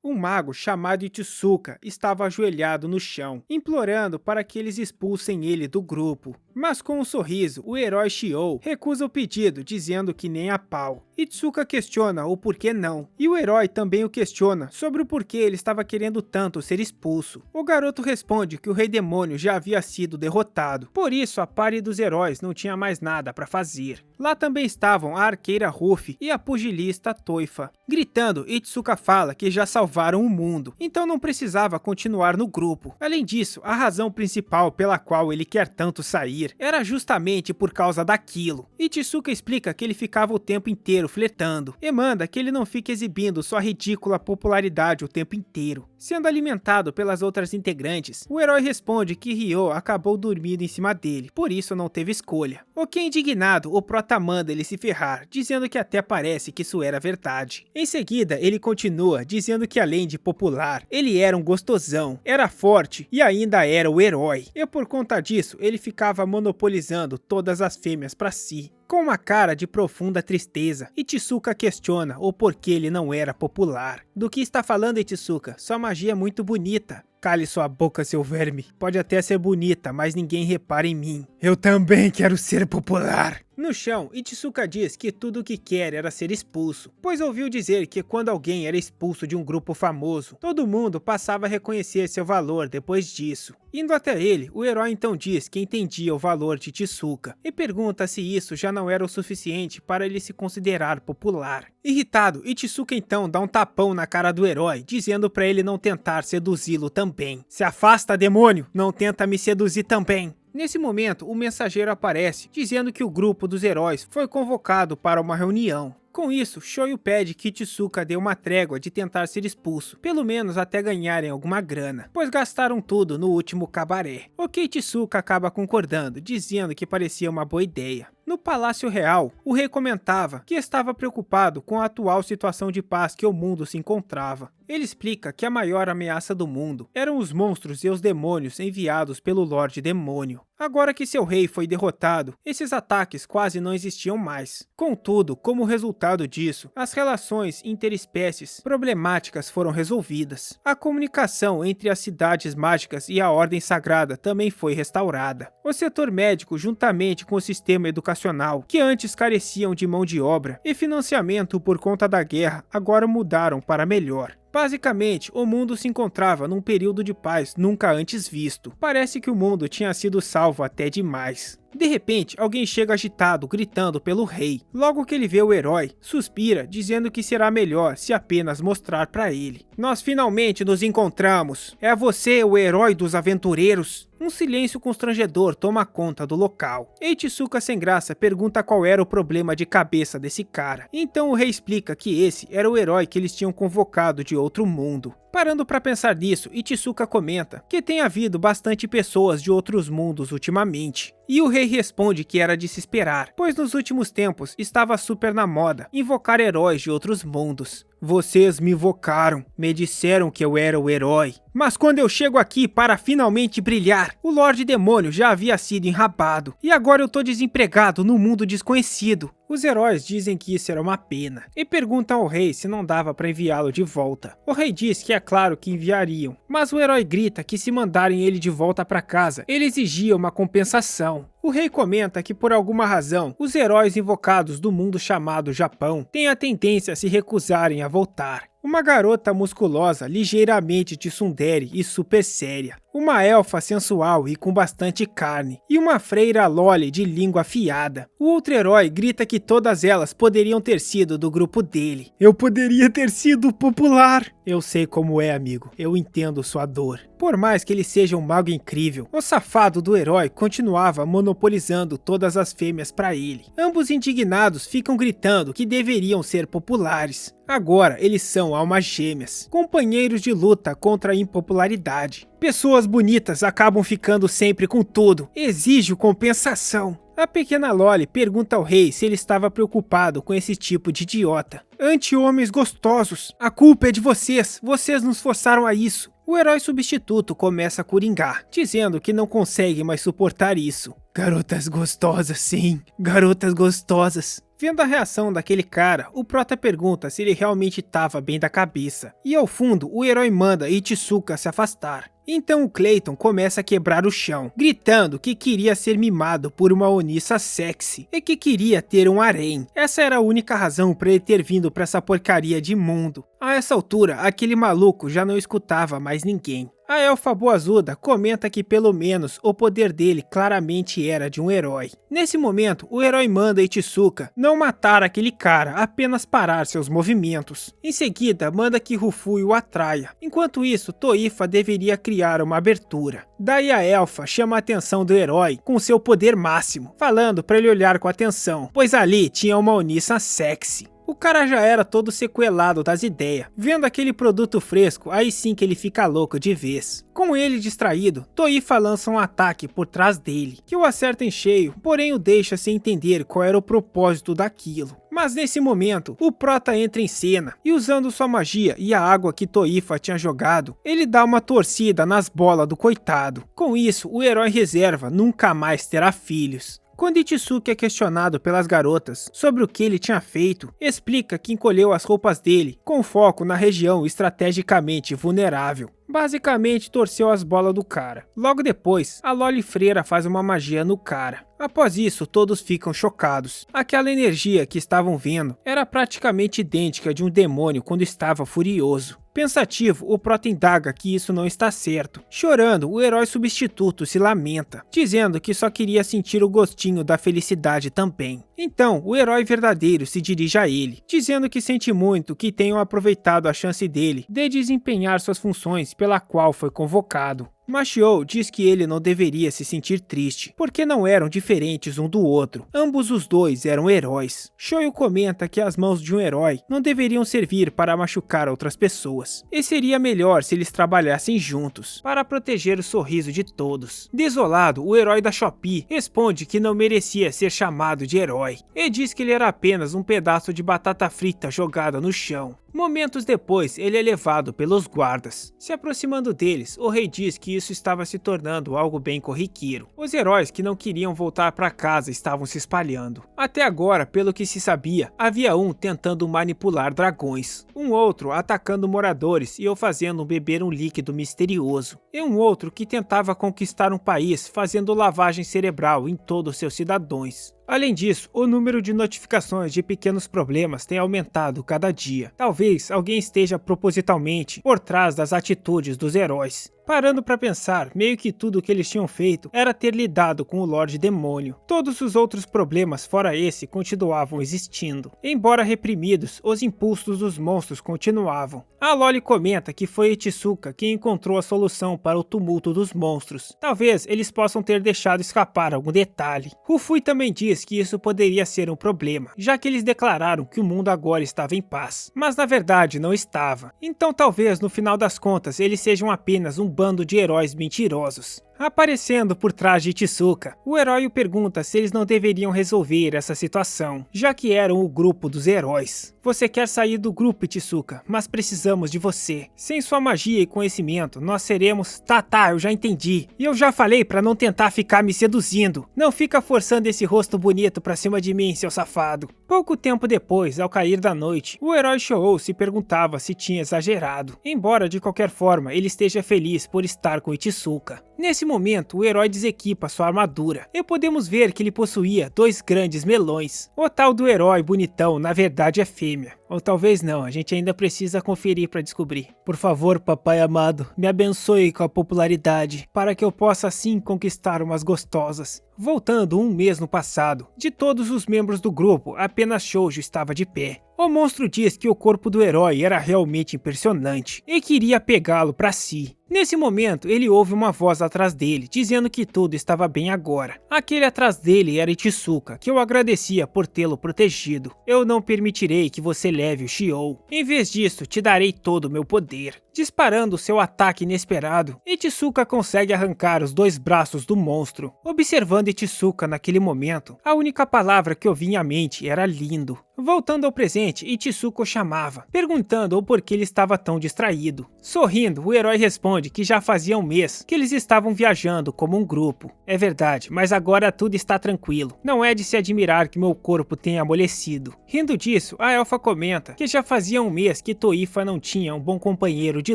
Um mago chamado Itsuka estava ajoelhado no chão, implorando para que eles expulsem ele do grupo. Mas com um sorriso, o herói Shio recusa o pedido, dizendo que nem a pau. Itsuka questiona o porquê não, e o herói também o questiona sobre o porquê ele estava querendo tanto ser expulso. O garoto responde que o Rei Demônio já havia sido derrotado, por isso a party dos heróis não tinha mais nada para fazer. Lá também estavam a arqueira Ruffy e a pugilista Toifa. Gritando, Itsuka fala que já salvaram o mundo, então não precisava continuar no grupo. Além disso, a razão principal pela qual ele quer tanto sair era justamente por causa daquilo. Itsuka explica que ele ficava o tempo inteiro flertando e manda que ele não fique exibindo sua ridícula popularidade o tempo inteiro. Sendo alimentado pelas outras integrantes, o herói responde que Ryo acabou dormindo em cima dele, por isso não teve escolha. Ok, indignado, o prota manda ele se ferrar, dizendo que até parece que isso era verdade. Em seguida, ele continua dizendo que além de popular, ele era um gostosão, era forte e ainda era o herói. E por conta disso, ele ficava monopolizando todas as fêmeas para si. Com uma cara de profunda tristeza, Itsuka questiona o porquê ele não era popular. Do que está falando, Itsuka? Sua magia é muito bonita. Cale sua boca, seu verme. Pode até ser bonita, mas ninguém repara em mim. Eu também quero ser popular. No chão, Itsuka diz que tudo o que quer era ser expulso, pois ouviu dizer que quando alguém era expulso de um grupo famoso, todo mundo passava a reconhecer seu valor depois disso. Indo até ele, o herói então diz que entendia o valor de Itsuka e pergunta se isso já não era o suficiente para ele se considerar popular. Irritado, Itsuka então dá um tapão na cara do herói, dizendo para ele não tentar seduzi-lo também. Se afasta, demônio! Não tenta me seduzir também! Nesse momento, o mensageiro aparece, dizendo que o grupo dos heróis foi convocado para uma reunião. Com isso, Shoyu pede que Itsuka dê uma trégua de tentar ser expulso, pelo menos até ganharem alguma grana, pois gastaram tudo no último cabaré. Ok, Itsuka acaba concordando, dizendo que parecia uma boa ideia. No Palácio Real, o rei comentava que estava preocupado com a atual situação de paz que o mundo se encontrava. Ele explica que a maior ameaça do mundo eram os monstros e os demônios enviados pelo Lorde Demônio. Agora que seu rei foi derrotado, esses ataques quase não existiam mais. Contudo, como resultado disso, as relações interespécies problemáticas foram resolvidas. A comunicação entre as cidades mágicas e a Ordem Sagrada também foi restaurada. O setor médico, juntamente com o sistema educacional, que antes careciam de mão de obra e financiamento por conta da guerra, agora mudaram para melhor. Basicamente, o mundo se encontrava num período de paz nunca antes visto. Parece que o mundo tinha sido salvo até demais. De repente, alguém chega agitado, gritando pelo rei. Logo que ele vê o herói, suspira, dizendo que será melhor se apenas mostrar para ele. Nós finalmente nos encontramos. É você, o herói dos aventureiros? Um silêncio constrangedor toma conta do local. Itsuka sem graça pergunta qual era o problema de cabeça desse cara. Então o rei explica que esse era o herói que eles tinham convocado de outro mundo. Parando para pensar nisso, Itsuka comenta que tem havido bastante pessoas de outros mundos ultimamente. E o rei responde que era de se esperar, pois nos últimos tempos estava super na moda invocar heróis de outros mundos. Vocês me invocaram, me disseram que eu era o herói. Mas quando eu chego aqui para finalmente brilhar, o Lorde Demônio já havia sido enrabado. E agora eu tô desempregado no mundo desconhecido. Os heróis dizem que isso era uma pena, e perguntam ao rei se não dava para enviá-lo de volta. O rei diz que é claro que enviariam, mas o herói grita que se mandarem ele de volta para casa, ele exigia uma compensação. O rei comenta que por alguma razão, os heróis invocados do mundo chamado Japão têm a tendência a se recusarem a voltar. Uma garota musculosa, ligeiramente tsundere e super séria. Uma elfa sensual e com bastante carne. E uma freira loli de língua afiada. O outro herói grita que todas elas poderiam ter sido do grupo dele. Eu poderia ter sido popular. Eu sei como é, amigo. Eu entendo sua dor. Por mais que ele seja um mago incrível, o safado do herói continuava monopolizando todas as fêmeas para ele. Ambos indignados ficam gritando que deveriam ser populares. Agora eles são almas gêmeas, companheiros de luta contra a impopularidade. Pessoas bonitas acabam ficando sempre com tudo. Exijo compensação. A pequena Loli pergunta ao rei se ele estava preocupado com esse tipo de idiota. Anti-homens gostosos, a culpa é de vocês, vocês nos forçaram a isso. O herói substituto começa a coringar, dizendo que não consegue mais suportar isso. Garotas gostosas, sim, garotas gostosas. Vendo a reação daquele cara, o prota pergunta se ele realmente estava bem da cabeça. E ao fundo, o herói manda Ichizuka se afastar. Então o Clayton começa a quebrar o chão, gritando que queria ser mimado por uma Onissa sexy e que queria ter um harém. Essa era a única razão para ele ter vindo para essa porcaria de mundo. A essa altura, aquele maluco já não escutava mais ninguém. A elfa boazuda comenta que pelo menos o poder dele claramente era de um herói. Nesse momento, o herói manda Ichizuka não matar aquele cara, apenas parar seus movimentos. Em seguida, manda que Rufui o atraia. Enquanto isso, Toifa deveria criar uma abertura. Daí a elfa chama a atenção do herói com seu poder máximo, falando para ele olhar com atenção, pois ali tinha uma Onissa sexy. O cara já era todo sequelado das ideias. Vendo aquele produto fresco, aí sim que ele fica louco de vez. Com ele distraído, Toifa lança um ataque por trás dele, que o acerta em cheio, porém o deixa sem entender qual era o propósito daquilo. Mas nesse momento, o prota entra em cena, e usando sua magia e a água que Toifa tinha jogado, ele dá uma torcida nas bolas do coitado. Com isso, o herói reserva nunca mais terá filhos. Quando Ichizuka é questionado pelas garotas sobre o que ele tinha feito, explica que encolheu as roupas dele com foco na região estrategicamente vulnerável. Basicamente torceu as bolas do cara. Logo depois, a Loli Freira faz uma magia no cara. Após isso, todos ficam chocados. Aquela energia que estavam vendo era praticamente idêntica de um demônio quando estava furioso. Pensativo, o prota indaga que isso não está certo. Chorando, o herói substituto se lamenta, dizendo que só queria sentir o gostinho da felicidade também. Então, o herói verdadeiro se dirige a ele, dizendo que sente muito que tenham aproveitado a chance dele de desempenhar suas funções pela qual foi convocado. Mashio diz que ele não deveria se sentir triste, porque não eram diferentes um do outro. Ambos os dois eram heróis. Shoyo comenta que as mãos de um herói não deveriam servir para machucar outras pessoas, e seria melhor se eles trabalhassem juntos, para proteger o sorriso de todos. Desolado, o herói da Shopee responde que não merecia ser chamado de herói, e diz que ele era apenas um pedaço de batata frita jogada no chão. Momentos depois, ele é levado pelos guardas. Se aproximando deles, o rei diz que isso estava se tornando algo bem corriqueiro. Os heróis que não queriam voltar para casa estavam se espalhando. Até agora, pelo que se sabia, havia um tentando manipular dragões, um outro atacando moradores e ou fazendo beber um líquido misterioso, e um outro que tentava conquistar um país fazendo lavagem cerebral em todos seus cidadãos. Além disso, o número de notificações de pequenos problemas tem aumentado cada dia. Talvez alguém esteja propositalmente por trás das atitudes dos heróis. Parando para pensar, meio que tudo o que eles tinham feito era ter lidado com o Lorde Demônio. Todos os outros problemas fora esse continuavam existindo. Embora reprimidos, os impulsos dos monstros continuavam. A Loli comenta que foi Ichizuka quem encontrou a solução para o tumulto dos monstros. Talvez eles possam ter deixado escapar algum detalhe. Rufui também diz que isso poderia ser um problema, já que eles declararam que o mundo agora estava em paz. Mas na verdade não estava. Então talvez no final das contas eles sejam apenas um bando de heróis mentirosos. Aparecendo por trás de Ichizuka, o herói o pergunta se eles não deveriam resolver essa situação, já que eram o grupo dos heróis. Você quer sair do grupo, Ichizuka, mas precisamos de você. Sem sua magia e conhecimento, nós seremos... Tá, eu já entendi. E eu já falei pra não tentar ficar me seduzindo. Não fica forçando esse rosto bonito pra cima de mim, seu safado. Pouco tempo depois, ao cair da noite, o herói Shou se perguntava se tinha exagerado, embora de qualquer forma ele esteja feliz por estar com Ichizuka. Nesse momento, o herói desequipa sua armadura, e podemos ver que ele possuía dois grandes melões. O tal do herói bonitão na verdade é fêmea. Ou talvez não, a gente ainda precisa conferir para descobrir. Por favor, papai amado, me abençoe com a popularidade, para que eu possa assim conquistar umas gostosas. Voltando um mês no passado, de todos os membros do grupo, apenas Shoujo estava de pé. O monstro diz que o corpo do herói era realmente impressionante e queria pegá-lo para si. Nesse momento, ele ouve uma voz atrás dele, dizendo que tudo estava bem agora. Aquele atrás dele era Ichizuka, que eu agradecia por tê-lo protegido. Eu não permitirei que você leve o Shio. Em vez disso, te darei todo o meu poder. Disparando seu ataque inesperado, Ichizuka consegue arrancar os dois braços do monstro. Observando Ichizuka naquele momento, a única palavra que eu vinha à mente era lindo. Voltando ao presente, Ichizuka o chamava, perguntando o porquê ele estava tão distraído. Sorrindo, o herói responde responde que já fazia um mês que eles estavam viajando como um grupo. É verdade, mas agora tudo está tranquilo. Não é de se admirar que meu corpo tenha amolecido. Rindo disso, a elfa comenta que já fazia um mês que Toifa não tinha um bom companheiro de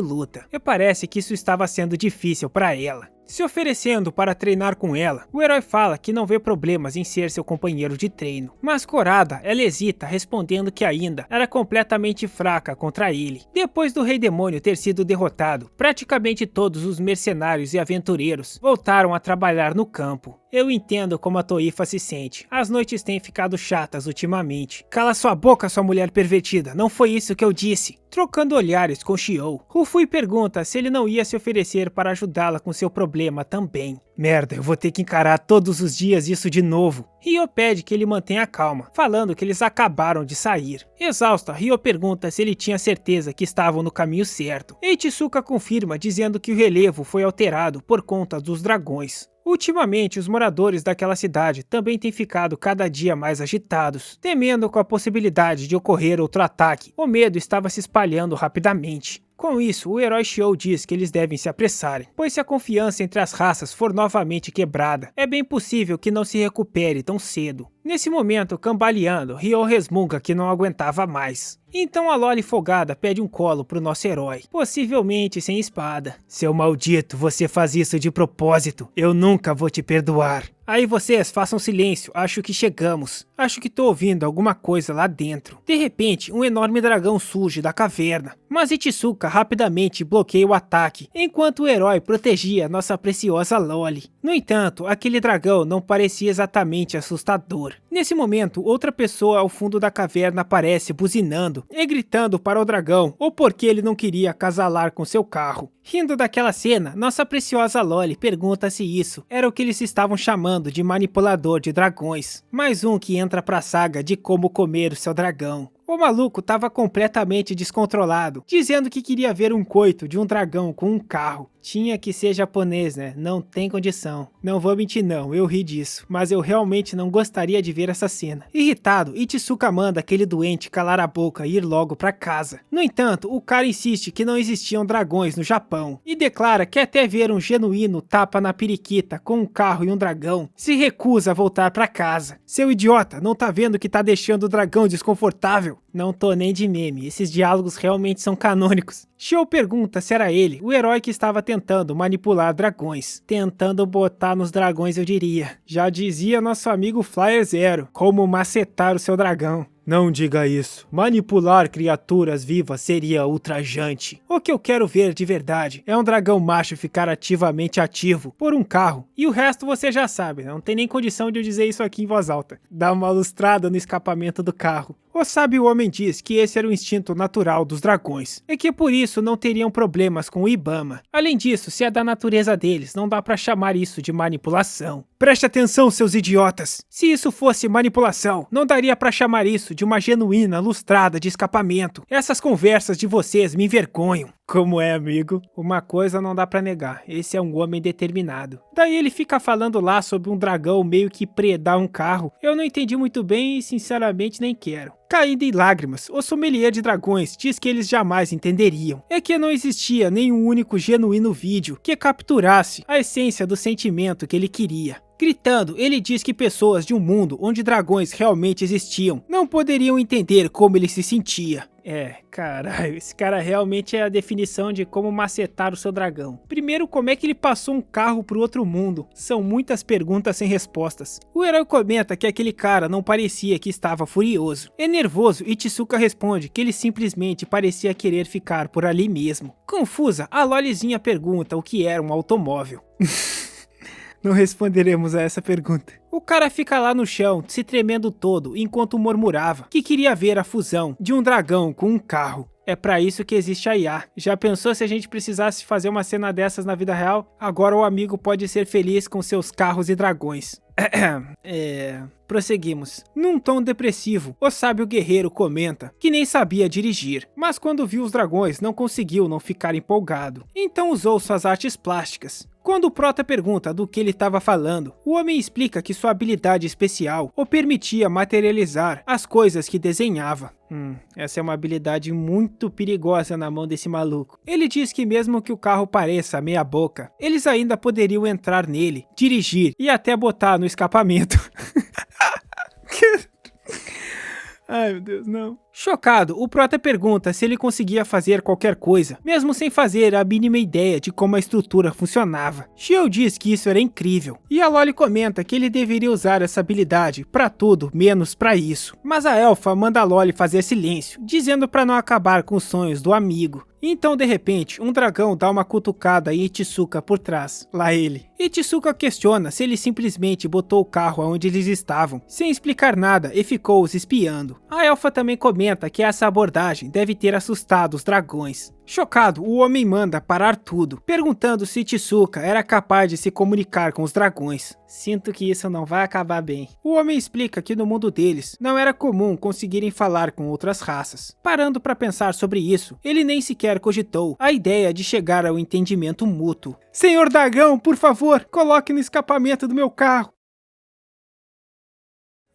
luta. E parece que isso estava sendo difícil para ela. Se oferecendo para treinar com ela, o herói fala que não vê problemas em ser seu companheiro de treino. Mas Corada, ela hesita, respondendo que ainda era completamente fraca contra ele. Depois do Rei Demônio ter sido derrotado, praticamente todos os mercenários e aventureiros voltaram a trabalhar no campo. Eu entendo como a Toifa se sente. As noites têm ficado chatas ultimamente. Cala sua boca, sua mulher pervertida. Não foi isso que eu disse. Trocando olhares com Xiou, Rufui pergunta se ele não ia se oferecer para ajudá-la com seu problema também. Merda, eu vou ter que encarar todos os dias isso de novo. Ryo pede que ele mantenha calma, falando que eles acabaram de sair. Exausta, Ryo pergunta se ele tinha certeza que estavam no caminho certo. E Tsuka confirma, dizendo que o relevo foi alterado por conta dos dragões. Ultimamente, os moradores daquela cidade também têm ficado cada dia mais agitados, temendo com a possibilidade de ocorrer outro ataque. O medo estava se espalhando rapidamente. Com isso, o herói Xiou diz que eles devem se apressarem, pois se a confiança entre as raças for novamente quebrada, é bem possível que não se recupere tão cedo. Nesse momento, cambaleando, Ryo resmunga que não aguentava mais. Então a Loli folgada pede um colo pro nosso herói, possivelmente sem espada. Seu maldito, você faz isso de propósito, eu nunca vou te perdoar. Aí vocês façam silêncio, acho que chegamos. Acho que tô ouvindo alguma coisa lá dentro. De repente, um enorme dragão surge da caverna, mas Itsuka rapidamente bloqueia o ataque, enquanto o herói protegia nossa preciosa Loli. No entanto, aquele dragão não parecia exatamente assustador. Nesse momento, outra pessoa ao fundo da caverna aparece buzinando e gritando para o dragão, ou porque ele não queria acasalar com seu carro. Rindo daquela cena, nossa preciosa Loli pergunta se isso era o que eles estavam chamando de manipulador de dragões. Mais um que entra pra saga de como comer o seu dragão. O maluco tava completamente descontrolado, dizendo que queria ver um coito de um dragão com um carro. Tinha que ser japonês, né? Não tem condição. Não vou mentir não, eu ri disso, mas eu realmente não gostaria de ver essa cena. Irritado, Itsuka manda aquele doente calar a boca e ir logo pra casa. No entanto, o cara insiste que não existiam dragões no Japão, e declara que até ver um genuíno tapa na periquita com um carro e um dragão, se recusa a voltar pra casa. Seu idiota, não tá vendo que tá deixando o dragão desconfortável? Não tô nem de meme, esses diálogos realmente são canônicos. Xiou pergunta se era ele, o herói que estava tentando manipular dragões. Tentando botar nos dragões, eu diria. Já dizia nosso amigo Flyer Zero, como macetar o seu dragão. Não diga isso. Manipular criaturas vivas seria ultrajante. O que eu quero ver de verdade é um dragão macho ficar ativamente ativo por um carro. E o resto você já sabe, não tem nem condição de eu dizer isso aqui em voz alta. Dá uma lustrada no escapamento do carro. O sábio homem diz que esse era o instinto natural dos dragões, e que por isso não teriam problemas com o Ibama. Além disso, se é da natureza deles, não dá pra chamar isso de manipulação. Preste atenção, seus idiotas! Se isso fosse manipulação, não daria pra chamar isso de uma genuína lustrada de escapamento. Essas conversas de vocês me envergonham. Como é, amigo? Uma coisa não dá pra negar, esse é um homem determinado. Daí ele fica falando lá sobre um dragão meio que predar um carro. Eu não entendi muito bem e sinceramente nem quero. Caindo em lágrimas, o sommelier de dragões diz que eles jamais entenderiam. É que não existia nenhum único genuíno vídeo que capturasse a essência do sentimento que ele queria. Gritando, ele diz que pessoas de um mundo onde dragões realmente existiam não poderiam entender como ele se sentia. Caralho, esse cara realmente é a definição de como macetar o seu dragão. Primeiro, como é que ele passou um carro pro outro mundo? São muitas perguntas sem respostas. O herói comenta que aquele cara não parecia que estava furioso. É nervoso e Tsuka responde que ele simplesmente parecia querer ficar por ali mesmo. Confusa, a Lolizinha pergunta o que era um automóvel. Não responderemos a essa pergunta. O cara fica lá no chão, se tremendo todo, enquanto murmurava que queria ver a fusão de um dragão com um carro. É pra isso que existe a IA. Já pensou se a gente precisasse fazer uma cena dessas na vida real? Agora o amigo pode ser feliz com seus carros e dragões. Prosseguimos. Num tom depressivo, o sábio guerreiro comenta que nem sabia dirigir, mas quando viu os dragões não conseguiu não ficar empolgado. Então usou suas artes plásticas. Quando o prota pergunta do que ele estava falando, o homem explica que sua habilidade especial o permitia materializar as coisas que desenhava. Essa é uma habilidade muito perigosa na mão desse maluco. Ele diz que mesmo que o carro pareça meia boca, eles ainda poderiam entrar nele, dirigir e até botar no escapamento. Ai, meu Deus, não. Chocado, o prota pergunta se ele conseguia fazer qualquer coisa, mesmo sem fazer a mínima ideia de como a estrutura funcionava. Shio diz que isso era incrível, e a Loli comenta que ele deveria usar essa habilidade pra tudo, menos pra isso. Mas a elfa manda a Loli fazer silêncio, dizendo pra não acabar com os sonhos do amigo. Então, de repente, um dragão dá uma cutucada em Ichizuka por trás. Lá ele. Ichizuka questiona se ele simplesmente botou o carro onde eles estavam, sem explicar nada, e ficou os espiando. A elfa também comenta que essa abordagem deve ter assustado os dragões. Chocado, o homem manda parar tudo, perguntando se Ichizuka era capaz de se comunicar com os dragões. Sinto que isso não vai acabar bem. O homem explica que no mundo deles, não era comum conseguirem falar com outras raças. Parando para pensar sobre isso, ele nem sequer cogitou a ideia de chegar ao entendimento mútuo. Senhor Dragão, por favor, coloque no escapamento do meu carro.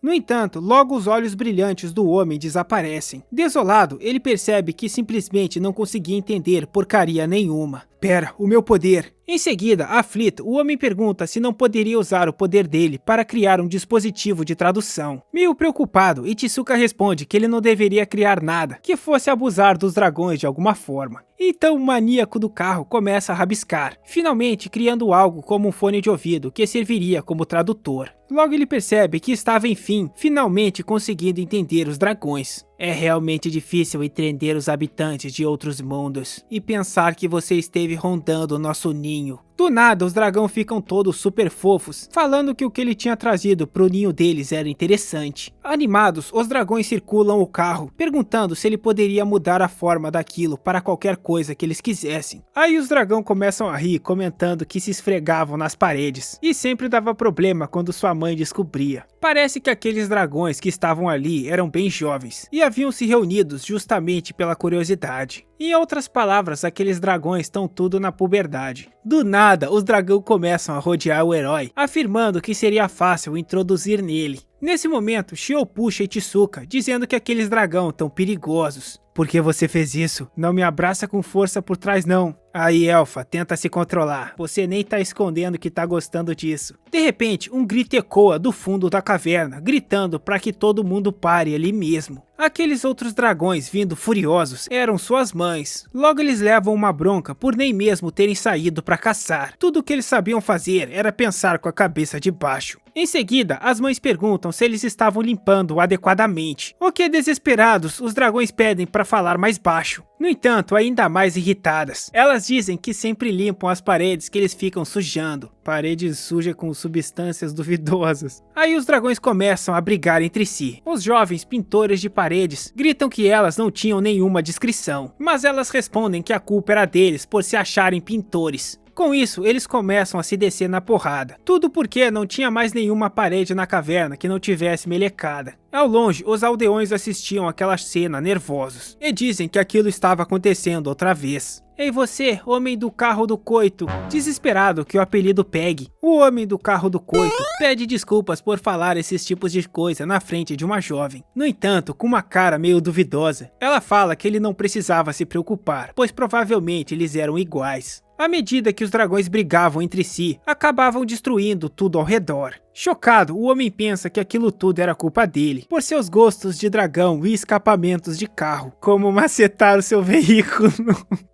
No entanto, logo os olhos brilhantes do homem desaparecem. Desolado, ele percebe que simplesmente não conseguia entender porcaria nenhuma. Pera, o meu poder. Em seguida, aflito, o homem pergunta se não poderia usar o poder dele para criar um dispositivo de tradução. Meio preocupado, Ichizuka responde que ele não deveria criar nada que fosse abusar dos dragões de alguma forma. Então o maníaco do carro começa a rabiscar, finalmente criando algo como um fone de ouvido que serviria como tradutor. Logo ele percebe que estava enfim, finalmente conseguindo entender os dragões. É realmente difícil entender os habitantes de outros mundos e pensar que você esteve rondando o nosso ninho. Do nada, os dragões ficam todos super fofos, falando que o que ele tinha trazido pro ninho deles era interessante. Animados, os dragões circulam o carro, perguntando se ele poderia mudar a forma daquilo para qualquer coisa que eles quisessem. Aí os dragões começam a rir, comentando que se esfregavam nas paredes, e sempre dava problema quando sua mãe descobria. Parece que aqueles dragões que estavam ali eram bem jovens, e haviam se reunidos justamente pela curiosidade. Em outras palavras, aqueles dragões estão tudo na puberdade. Do nada, os dragões começam a rodear o herói, afirmando que seria fácil introduzir nele. Nesse momento, Shio puxa Ichizuka, dizendo que aqueles dragões tão perigosos. Por que você fez isso? Não me abraça com força por trás não. Aí, elfa, tenta se controlar. Você nem tá escondendo que tá gostando disso. De repente, um grito ecoa do fundo da caverna, gritando para que todo mundo pare ali mesmo. Aqueles outros dragões vindo furiosos eram suas mães. Logo eles levam uma bronca por nem mesmo terem saído para caçar. Tudo o que eles sabiam fazer era pensar com a cabeça de baixo. Em seguida, as mães perguntam se eles estavam limpando adequadamente. O que desesperados, os dragões pedem para falar mais baixo. No entanto, ainda mais irritadas, elas dizem que sempre limpam as paredes que eles ficam sujando. Paredes sujas com substâncias duvidosas. Aí os dragões começam a brigar entre si. Os jovens pintores de paredes gritam que elas não tinham nenhuma descrição, mas elas respondem que a culpa era deles por se acharem pintores. Com isso, eles começam a se descer na porrada. Tudo porque não tinha mais nenhuma parede na caverna que não tivesse melecada. Ao longe, os aldeões assistiam aquela cena nervosos e dizem que aquilo estava acontecendo outra vez. Ei você, homem do carro do coito, desesperado que o apelido pegue. O homem do carro do coito pede desculpas por falar esses tipos de coisa na frente de uma jovem. No entanto, com uma cara meio duvidosa, ela fala que ele não precisava se preocupar, pois provavelmente eles eram iguais. À medida que os dragões brigavam entre si, acabavam destruindo tudo ao redor. Chocado, o homem pensa que aquilo tudo era culpa dele, por seus gostos de dragão e escapamentos de carro, como macetar o seu veículo.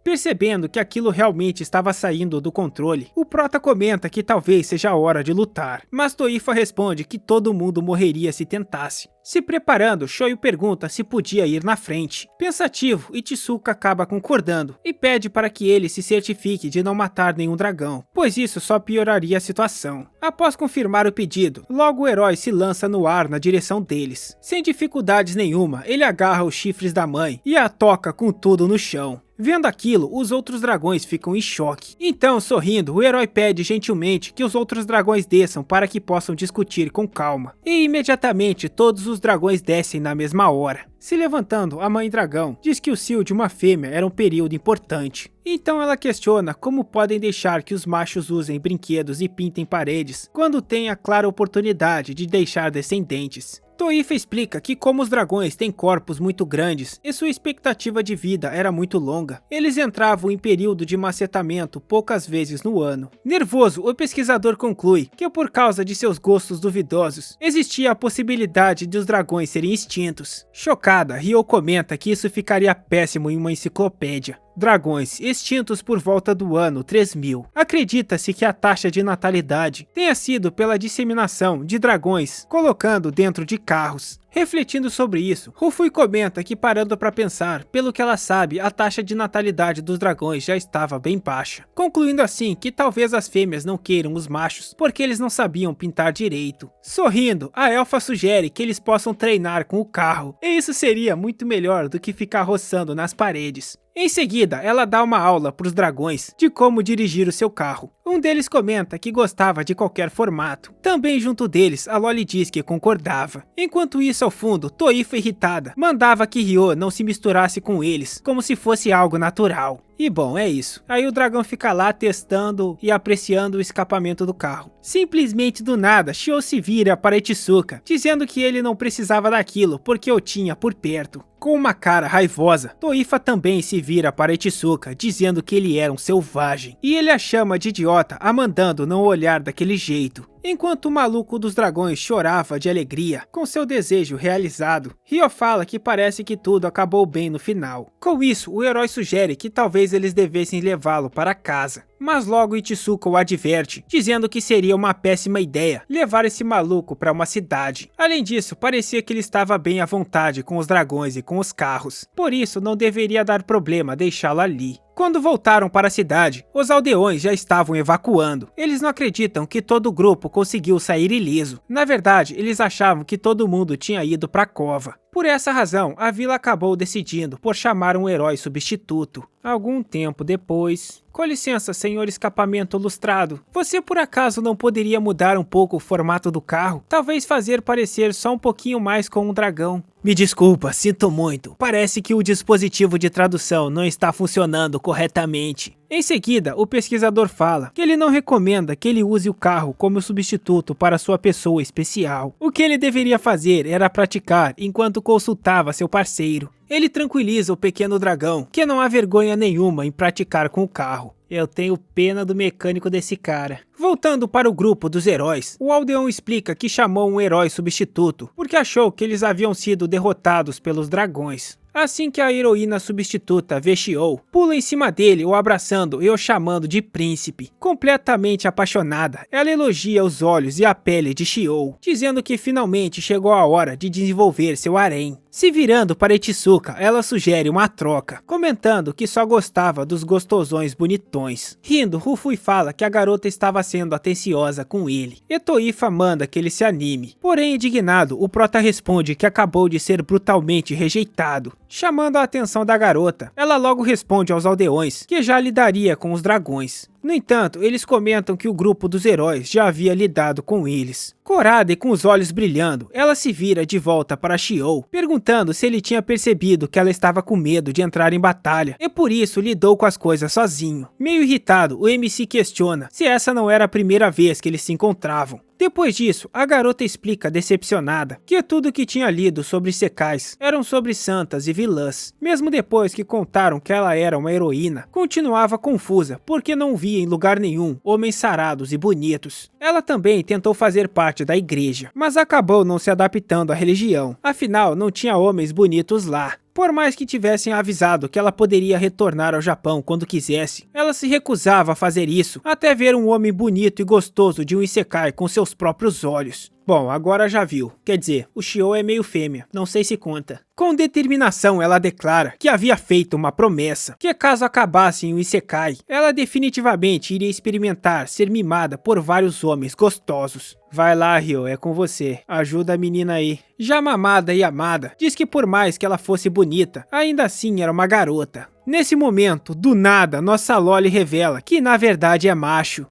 Percebendo que aquilo realmente estava saindo do controle, o prota comenta que talvez seja a hora de lutar, mas Toifa responde que todo mundo morreria se tentasse. Se preparando, Shoyo pergunta se podia ir na frente. Pensativo, Ichizuka acaba concordando e pede para que ele se certifique de não matar nenhum dragão, pois isso só pioraria a situação. Após confirmar o pedido, logo o herói se lança no ar na direção deles. Sem dificuldades nenhuma, ele agarra os chifres da mãe e a toca com tudo no chão. Vendo aquilo, os outros dragões ficam em choque. Então, sorrindo, o herói pede gentilmente que os outros dragões desçam para que possam discutir com calma. E imediatamente todos os dragões descem na mesma hora. Se levantando, a mãe dragão diz que o cio de uma fêmea era um período importante. Então ela questiona como podem deixar que os machos usem brinquedos e pintem paredes, quando tem a clara oportunidade de deixar descendentes. Toifa explica que como os dragões têm corpos muito grandes e sua expectativa de vida era muito longa, eles entravam em período de macetamento poucas vezes no ano. Nervoso, o pesquisador conclui que por causa de seus gostos duvidosos, existia a possibilidade de os dragões serem extintos. Chocada, Ryo comenta que isso ficaria péssimo em uma enciclopédia. Dragões extintos por volta do ano 3000. Acredita-se que a taxa de natalidade tenha sido pela disseminação de dragões colocando dentro de carros. Refletindo sobre isso, Rufui comenta que parando para pensar, pelo que ela sabe, a taxa de natalidade dos dragões já estava bem baixa, concluindo assim que talvez as fêmeas não queiram os machos, porque eles não sabiam pintar direito. Sorrindo, a elfa sugere que eles possam treinar com o carro, e isso seria muito melhor do que ficar roçando nas paredes. Em seguida, ela dá uma aula para os dragões de como dirigir o seu carro. Um deles comenta que gostava de qualquer formato. Também junto deles, a Loli diz que concordava. Enquanto isso, ao fundo, Toifa irritada mandava que Ryo não se misturasse com eles, como se fosse algo natural. E bom, é isso. Aí o dragão fica lá testando e apreciando o escapamento do carro. Simplesmente do nada, Shio se vira para Itsuka, dizendo que ele não precisava daquilo porque o tinha por perto. Com uma cara raivosa, Toifa também se vira para Itsuka, dizendo que ele era um selvagem. E ele a chama de idiota, a mandando não olhar daquele jeito. Enquanto o maluco dos dragões chorava de alegria com seu desejo realizado, Ryo fala que parece que tudo acabou bem no final. Com isso, o herói sugere que talvez eles devessem levá-lo para casa. Mas logo Itsuka o adverte, dizendo que seria uma péssima ideia levar esse maluco para uma cidade. Além disso, parecia que ele estava bem à vontade com os dragões e com os carros, por isso não deveria dar problema deixá-lo ali. Quando voltaram para a cidade, os aldeões já estavam evacuando. Eles não acreditam que todo o grupo conseguiu sair ileso. Na verdade, eles achavam que todo mundo tinha ido para a cova. Por essa razão, a vila acabou decidindo por chamar um herói substituto. Algum tempo depois... Com licença, senhor escapamento lustrado. Você por acaso não poderia mudar um pouco o formato do carro? Talvez fazer parecer só um pouquinho mais com um dragão. Me desculpa, sinto muito. Parece que o dispositivo de tradução não está funcionando corretamente. Em seguida, o pesquisador fala que ele não recomenda que ele use o carro como substituto para sua pessoa especial. O que ele deveria fazer era praticar enquanto consultava seu parceiro. Ele tranquiliza o pequeno dragão, que não há vergonha nenhuma em praticar com o carro. Eu tenho pena do mecânico desse cara. Voltando para o grupo dos heróis, o aldeão explica que chamou um herói substituto, porque achou que eles haviam sido derrotados pelos dragões. Assim que a heroína substituta vê Shio, pula em cima dele, o abraçando e o chamando de príncipe. Completamente apaixonada, ela elogia os olhos e a pele de Shio, dizendo que finalmente chegou a hora de desenvolver seu harém. Se virando para Itsuka, ela sugere uma troca, comentando que só gostava dos gostosões bonitões. Rindo, Rufui fala que a garota estava sendo atenciosa com ele, e Toifa manda que ele se anime. Porém, indignado, o prota responde que acabou de ser brutalmente rejeitado. Chamando a atenção da garota, ela logo responde aos aldeões que já lidaria com os dragões. No entanto, eles comentam que o grupo dos heróis já havia lidado com eles. Corada e com os olhos brilhando, ela se vira de volta para Shio, perguntando se ele tinha percebido que ela estava com medo de entrar em batalha, e por isso lidou com as coisas sozinho. Meio irritado, o MC questiona se essa não era a primeira vez que eles se encontravam. Depois disso, a garota explica decepcionada que tudo que tinha lido sobre isekais eram sobre santas e vilãs. Mesmo depois que contaram que ela era uma heroína, continuava confusa porque não via em lugar nenhum homens sarados e bonitos. Ela também tentou fazer parte da igreja, mas acabou não se adaptando à religião, afinal não tinha homens bonitos lá. Por mais que tivessem avisado que ela poderia retornar ao Japão quando quisesse, ela se recusava a fazer isso, até ver um homem bonito e gostoso de um isekai com seus próprios olhos. Bom, agora já viu. Quer dizer, o Shio é meio fêmea, não sei se conta. Com determinação, ela declara que havia feito uma promessa, que caso acabasse em um isekai, ela definitivamente iria experimentar ser mimada por vários homens gostosos. Vai lá, Ryo, é com você. Ajuda a menina aí. Já mamada e amada, diz que por mais que ela fosse bonita, ainda assim era uma garota. Nesse momento, do nada, nossa Loli revela que na verdade é macho.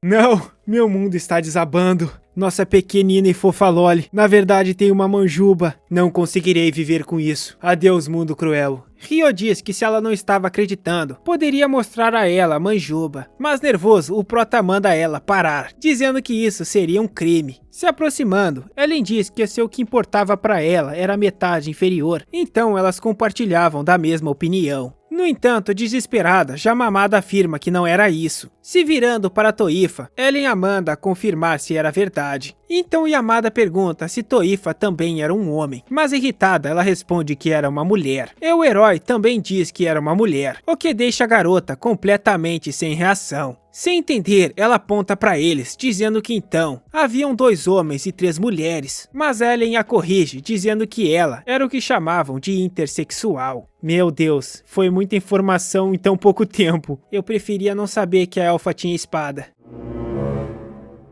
Não, meu mundo está desabando. Nossa pequenina e fofa Loli, na verdade tem uma manjuba. Não conseguirei viver com isso. Adeus, mundo cruel. Ryo diz que se ela não estava acreditando, poderia mostrar a ela a manjuba. Mas nervoso, o prota manda ela parar, dizendo que isso seria um crime. Se aproximando, Ellen diz que o que importava para ela era a metade inferior, então elas compartilhavam da mesma opinião. No entanto, desesperada, Yamamada afirma que não era isso. Se virando para Toifa, Ellen a manda confirmar se era verdade. Então Yamada pergunta se Toifa também era um homem, mas irritada ela responde que era uma mulher. E o herói também diz que era uma mulher, o que deixa a garota completamente sem reação. Sem entender, ela aponta para eles, dizendo que então, haviam 2 homens e 3 mulheres, mas Ellen a corrige, dizendo que ela era o que chamavam de intersexual. Meu Deus, foi muita informação em tão pouco tempo, eu preferia não saber que a elfa tinha espada.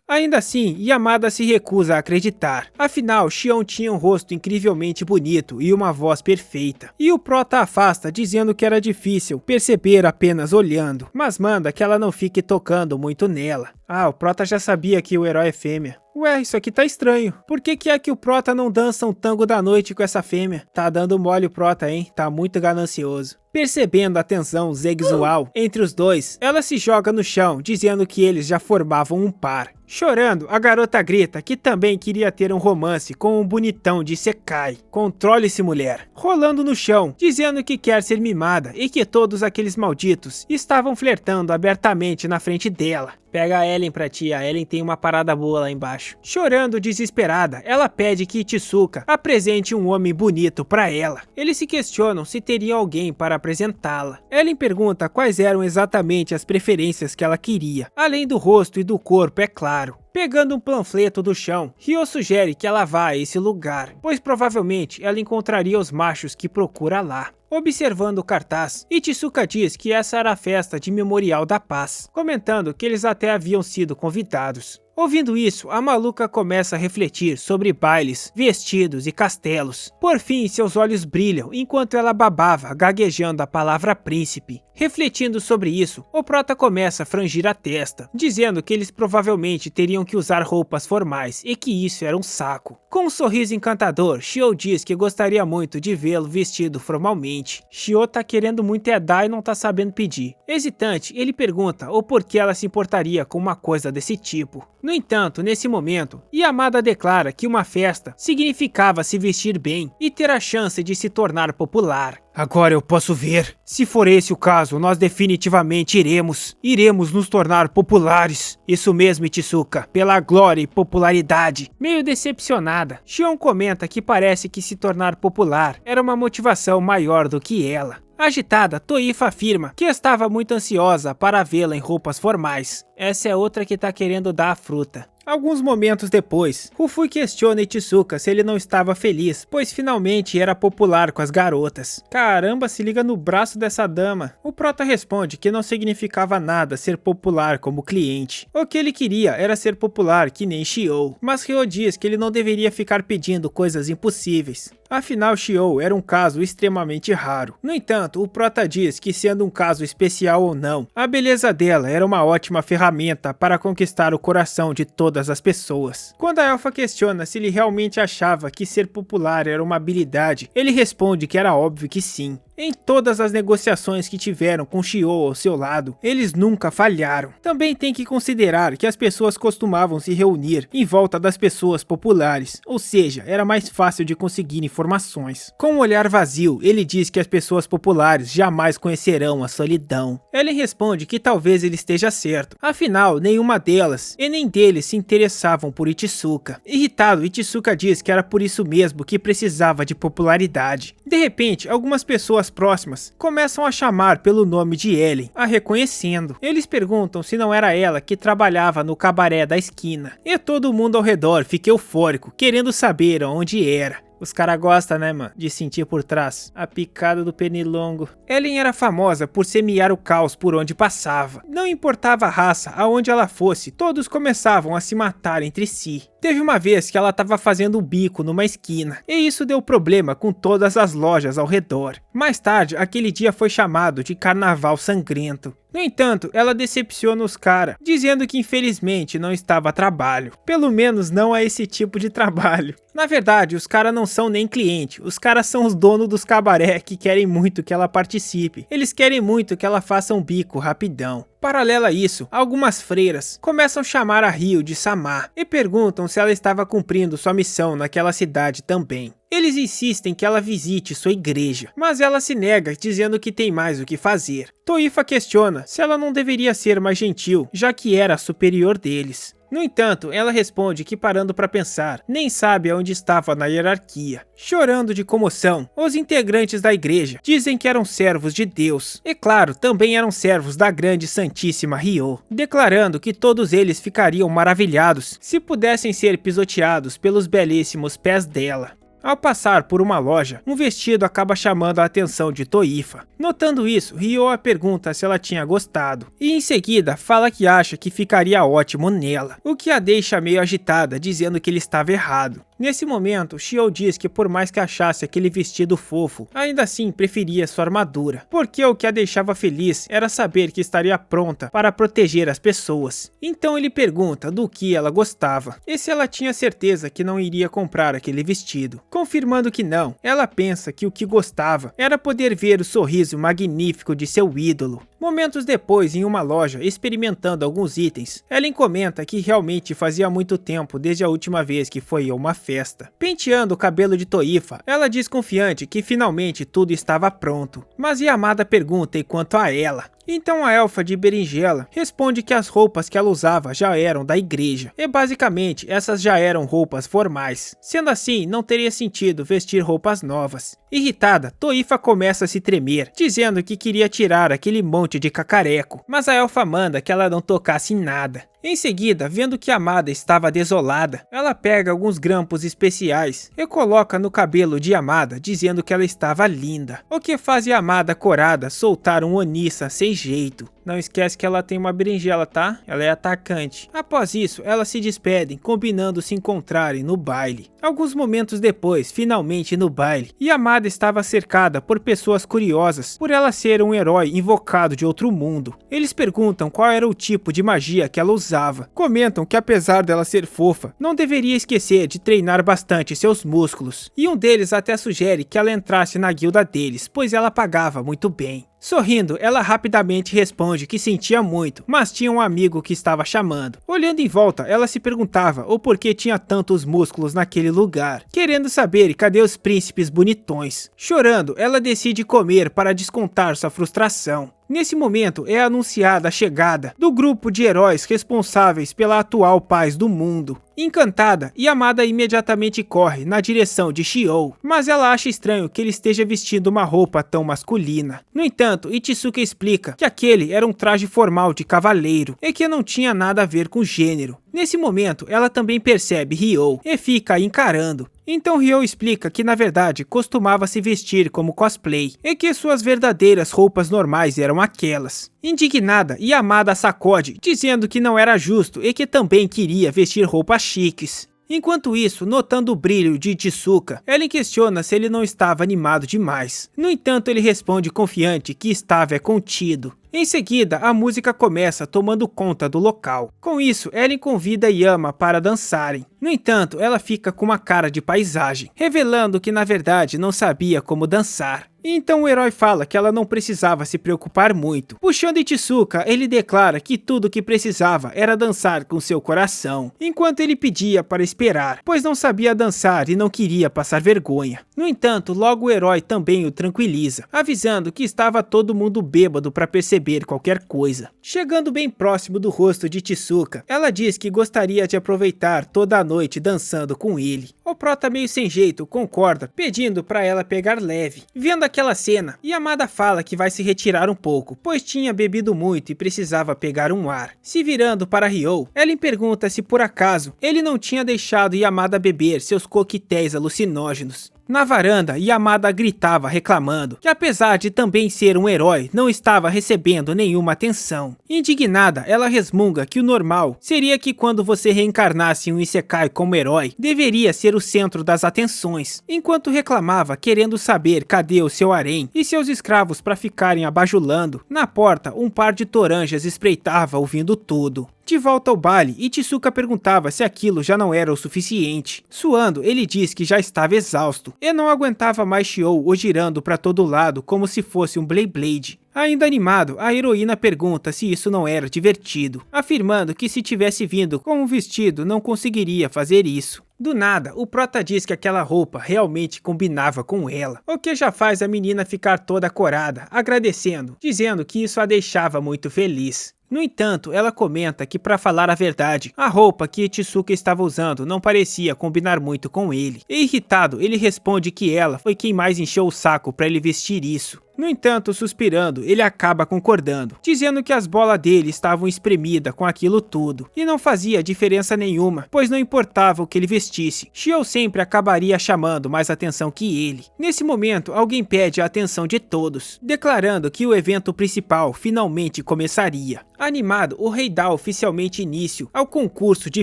Ainda assim, Yamada se recusa a acreditar, afinal Xion tinha um rosto incrivelmente bonito e uma voz perfeita. E o prota afasta dizendo que era difícil perceber apenas olhando, mas manda que ela não fique tocando muito nela. Ah, o prota já sabia que o herói é fêmea. Ué, isso aqui tá estranho. Por que é que o prota não dança um tango da noite com essa fêmea? Tá dando mole o prota, hein? Tá muito ganancioso. Percebendo a tensão sexual entre os dois, ela se joga no chão, dizendo que eles já formavam um par. Chorando, a garota grita que também queria ter um romance com um bonitão de Sekai. Controle-se, mulher. Rolando no chão, dizendo que quer ser mimada e que todos aqueles malditos estavam flertando abertamente na frente dela. Pega a Ellen pra ti, a Ellen tem uma parada boa lá embaixo. Chorando desesperada, ela pede que Ichizuka apresente um homem bonito pra ela. Eles se questionam se teria alguém para apresentá-la. Ellen pergunta quais eram exatamente as preferências que ela queria, além do rosto e do corpo, é claro. Pegando um panfleto do chão, Ryo sugere que ela vá a esse lugar, pois provavelmente ela encontraria os machos que procura lá. Observando o cartaz, Ichizuka diz que essa era a festa de Memorial da Paz, comentando que eles até haviam sido convidados. Ouvindo isso, a maluca começa a refletir sobre bailes, vestidos e castelos. Por fim, seus olhos brilham enquanto ela babava, gaguejando a palavra príncipe. Refletindo sobre isso, o prota começa a frangir a testa, dizendo que eles provavelmente teriam que usar roupas formais e que isso era um saco. Com um sorriso encantador, Shio diz que gostaria muito de vê-lo vestido formalmente. Shio tá querendo muito dar e não tá sabendo pedir. Hesitante, ele pergunta o porquê ela se importaria com uma coisa desse tipo. No entanto, nesse momento, Yamada declara que uma festa significava se vestir bem e ter a chance de se tornar popular. Agora eu posso ver. Se for esse o caso, nós definitivamente iremos nos tornar populares. Isso mesmo, Ichizuka, pela glória e popularidade. Meio decepcionada, Xion comenta que parece que se tornar popular era uma motivação maior do que ela. Agitada, Toifa afirma que estava muito ansiosa para vê-la em roupas formais. Essa é outra que tá querendo dar a fruta. Alguns momentos depois, Rufui questiona Ichizuka se ele não estava feliz, pois finalmente era popular com as garotas. Caramba, se liga no braço dessa dama. O prota responde que não significava nada ser popular como cliente. O que ele queria era ser popular que nem Shio, mas Ryo diz que ele não deveria ficar pedindo coisas impossíveis. Afinal, Shio era um caso extremamente raro. No entanto, o prota diz que sendo um caso especial ou não, a beleza dela era uma ótima ferramenta para conquistar o coração de todas as pessoas. Quando a elfa questiona se ele realmente achava que ser popular era uma habilidade, ele responde que era óbvio que sim. Em todas as negociações que tiveram com Shio ao seu lado, eles nunca falharam. Também tem que considerar que as pessoas costumavam se reunir em volta das pessoas populares, ou seja, era mais fácil de conseguir informações. Com um olhar vazio, ele diz que as pessoas populares jamais conhecerão a solidão. Ellen responde que talvez ele esteja certo, afinal, nenhuma delas e nem deles se interessavam por Ichizuka. Irritado, Ichizuka diz que era por isso mesmo que precisava de popularidade. De repente, algumas pessoas próximas começam a chamar pelo nome de Ellen, a reconhecendo. Eles perguntam se não era ela que trabalhava no cabaré da esquina. E todo mundo ao redor fica eufórico, querendo saber onde era. Os caras gostam, né, mano, de sentir por trás a picada do pernilongo. Ellen era famosa por semear o caos por onde passava. Não importava a raça, aonde ela fosse, todos começavam a se matar entre si. Teve uma vez que ela estava fazendo um bico numa esquina, e isso deu problema com todas as lojas ao redor. Mais tarde, aquele dia foi chamado de Carnaval Sangrento. No entanto, ela decepciona os caras, dizendo que infelizmente não estava a trabalho. Pelo menos não a esse tipo de trabalho. Na verdade, os caras não são nem cliente, os caras são os donos dos cabaré que querem muito que ela participe. Eles querem muito que ela faça um bico rapidão. Paralelo a isso, algumas freiras começam a chamar a Ryo de Sama e perguntam se ela estava cumprindo sua missão naquela cidade também. Eles insistem que ela visite sua igreja, mas ela se nega, dizendo que tem mais o que fazer. Toifa questiona se ela não deveria ser mais gentil, já que era a superior deles. No entanto, ela responde que, parando para pensar, nem sabe aonde estava na hierarquia. Chorando de comoção, os integrantes da igreja dizem que eram servos de Deus. E claro, também eram servos da grande Santíssima Ryo, declarando que todos eles ficariam maravilhados se pudessem ser pisoteados pelos belíssimos pés dela. Ao passar por uma loja, um vestido acaba chamando a atenção de Toifa. Notando isso, Ryo a pergunta se ela tinha gostado, e em seguida fala que acha que ficaria ótimo nela, o que a deixa meio agitada, dizendo que ele estava errado. Nesse momento, Shio diz que por mais que achasse aquele vestido fofo, ainda assim preferia sua armadura, porque o que a deixava feliz era saber que estaria pronta para proteger as pessoas. Então ele pergunta do que ela gostava, e se ela tinha certeza que não iria comprar aquele vestido. Confirmando que não, ela pensa que o que gostava era poder ver o sorriso magnífico de seu ídolo. Momentos depois, em uma loja, experimentando alguns itens, Ellen comenta que realmente fazia muito tempo desde a última vez que foi a uma festa. Penteando o cabelo de Toifa, ela diz confiante que finalmente tudo estava pronto, mas Yamada pergunta enquanto a ela. Então a elfa de berinjela responde que as roupas que ela usava já eram da igreja, e basicamente essas já eram roupas formais. Sendo assim, não teria sentido vestir roupas novas. Irritada, Toifa começa a se tremer, dizendo que queria tirar aquele monte de cacareco, mas a elfa manda que ela não tocasse em nada. Em seguida, vendo que Yamada estava desolada, ela pega alguns grampos especiais e coloca no cabelo de Yamada, dizendo que ela estava linda, o que faz Yamada corada soltar um Onissa sem jeito. Não esquece que ela tem uma berinjela, tá? Ela é atacante. Após isso, elas se despedem, combinando se encontrarem no baile. Alguns momentos depois, finalmente no baile, Yamada estava cercada por pessoas curiosas por ela ser um herói invocado de outro mundo. Eles perguntam qual era o tipo de magia que ela usava. Comentam que apesar dela ser fofa, não deveria esquecer de treinar bastante seus músculos. E um deles até sugere que ela entrasse na guilda deles, pois ela pagava muito bem. Sorrindo, ela rapidamente responde que sentia muito, mas tinha um amigo que estava chamando. Olhando em volta, ela se perguntava o porquê tinha tantos músculos naquele lugar, querendo saber cadê os príncipes bonitões. Chorando, ela decide comer para descontar sua frustração. Nesse momento é anunciada a chegada do grupo de heróis responsáveis pela atual paz do mundo. Encantada, Yamada imediatamente corre na direção de Shio, mas ela acha estranho que ele esteja vestindo uma roupa tão masculina. No entanto, Ichisuka explica que aquele era um traje formal de cavaleiro e que não tinha nada a ver com gênero. Nesse momento, ela também percebe Ryo e fica a encarando. Então Ryo explica que na verdade costumava se vestir como cosplay e que suas verdadeiras roupas normais eram aquelas. Indignada, Yamada sacode, dizendo que não era justo e que também queria vestir roupas chiques. Enquanto isso, notando o brilho de Ichisuka, Ellen questiona se ele não estava animado demais. No entanto, ele responde confiante que estava contido. Em seguida, a música começa tomando conta do local. Com isso, Ellen convida Yama para dançarem. No entanto, ela fica com uma cara de paisagem, revelando que na verdade não sabia como dançar. Então o herói fala que ela não precisava se preocupar muito. Puxando Ichisuka, ele declara que tudo o que precisava era dançar com seu coração, enquanto ele pedia para esperar, pois não sabia dançar e não queria passar vergonha. No entanto, logo o herói também o tranquiliza, avisando que estava todo mundo bêbado para perceber qualquer coisa. Chegando bem próximo do rosto de Ichisuka, ela diz que gostaria de aproveitar toda a noite dançando com ele. O prota meio sem jeito concorda, pedindo para ela pegar leve. Vendo aquela cena, Yamada fala que vai se retirar um pouco, pois tinha bebido muito e precisava pegar um ar. Se virando para Ryo, Ellen pergunta se por acaso ele não tinha deixado Yamada beber seus coquetéis alucinógenos. Na varanda, Yamada gritava reclamando que apesar de também ser um herói, não estava recebendo nenhuma atenção. Indignada, ela resmunga que o normal seria que quando você reencarnasse em um Isekai como herói, deveria ser o centro das atenções, enquanto reclamava querendo saber cadê o seu harém e seus escravos para ficarem abajulando. Na porta, um par de toranjas espreitava ouvindo tudo. De volta ao baile, Ichizuka perguntava se aquilo já não era o suficiente. Suando, ele diz que já estava exausto e não aguentava mais Shio o girando para todo lado como se fosse um Beyblade. Ainda animado, a heroína pergunta se isso não era divertido, afirmando que se tivesse vindo com um vestido não conseguiria fazer isso. Do nada, o prota diz que aquela roupa realmente combinava com ela, o que já faz a menina ficar toda corada, agradecendo, dizendo que isso a deixava muito feliz. No entanto, ela comenta que, para falar a verdade, a roupa que Ichizuka estava usando não parecia combinar muito com ele. E irritado, ele responde que ela foi quem mais encheu o saco para ele vestir isso. No entanto, suspirando, ele acaba concordando, dizendo que as bolas dele estavam espremidas com aquilo tudo, e não fazia diferença nenhuma, pois não importava o que ele vestisse, Shio sempre acabaria chamando mais atenção que ele. Nesse momento, alguém pede a atenção de todos, declarando que o evento principal finalmente começaria. Animado, o rei dá oficialmente início ao concurso de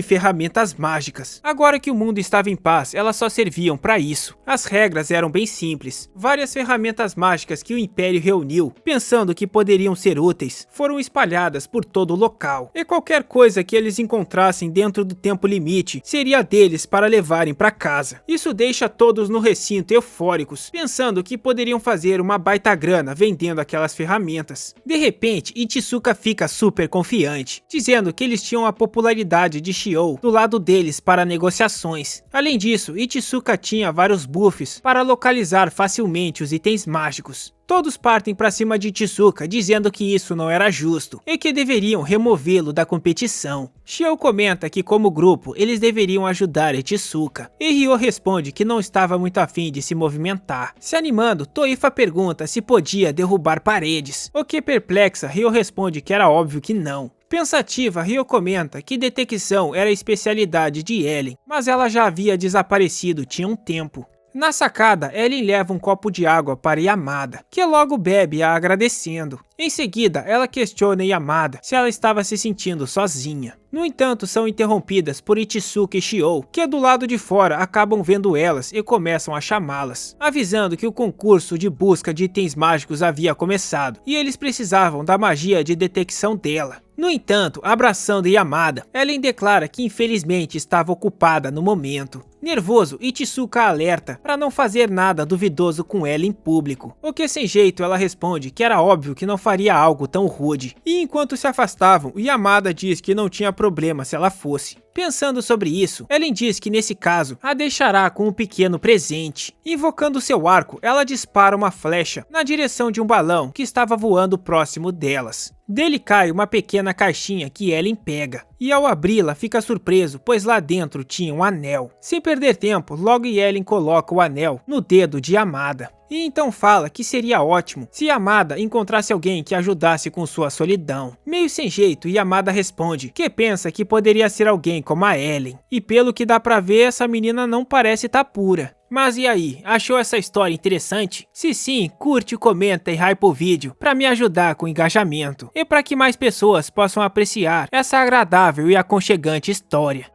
ferramentas mágicas. Agora que o mundo estava em paz, elas só serviam para isso. As regras eram bem simples. Várias ferramentas mágicas que o Império reuniu, pensando que poderiam ser úteis, foram espalhadas por todo o local. E qualquer coisa que eles encontrassem dentro do tempo limite seria deles para levarem para casa. Isso deixa todos no recinto eufóricos, pensando que poderiam fazer uma baita grana vendendo aquelas ferramentas. De repente, Ichizuka fica super confiante, dizendo que eles tinham a popularidade de Shio do lado deles para negociações. Além disso, Ichizuka tinha vários buffs para localizar facilmente os itens mágicos. Todos partem para cima de Ichizuka, dizendo que isso não era justo e que deveriam removê-lo da competição. Shio comenta que como grupo eles deveriam ajudar Ichizuka, e Ryo responde que não estava muito afim de se movimentar. Se animando, Toifa pergunta se podia derrubar paredes, o que perplexa, Ryo responde que era óbvio que não. Pensativa, Ryo comenta que detecção era a especialidade de Ellen, mas ela já havia desaparecido tinha um tempo. Na sacada, Ellen leva um copo de água para Yamada, que logo bebe a agradecendo. Em seguida, ela questiona Yamada se ela estava se sentindo sozinha. No entanto, são interrompidas por Ichizuka e Shio, que do lado de fora acabam vendo elas e começam a chamá-las, avisando que o concurso de busca de itens mágicos havia começado, e eles precisavam da magia de detecção dela. No entanto, abraçando Yamada, Ellen declara que infelizmente estava ocupada no momento. Nervoso, Ichizuka alerta para não fazer nada duvidoso com ela em público, o que sem jeito ela responde que era óbvio que não faria algo tão rude. E enquanto se afastavam, Yamada diz que não tinha problema se ela fosse. Pensando sobre isso, Ellen diz que nesse caso a deixará com um pequeno presente. Invocando seu arco, ela dispara uma flecha na direção de um balão que estava voando próximo delas. Dele cai uma pequena caixinha que Ellen pega, e ao abri-la fica surpreso, pois lá dentro tinha um anel. Sem perder tempo, logo Ellen coloca o anel no dedo de Yamada. E então fala que seria ótimo se Yamada encontrasse alguém que ajudasse com sua solidão. Meio sem jeito, Yamada responde que pensa que poderia ser alguém como a Ellen. E pelo que dá pra ver, essa menina não parece estar pura. Mas e aí, achou essa história interessante? Se sim, curte, comenta e hype o vídeo para me ajudar com o engajamento. E para que mais pessoas possam apreciar essa agradável e aconchegante história.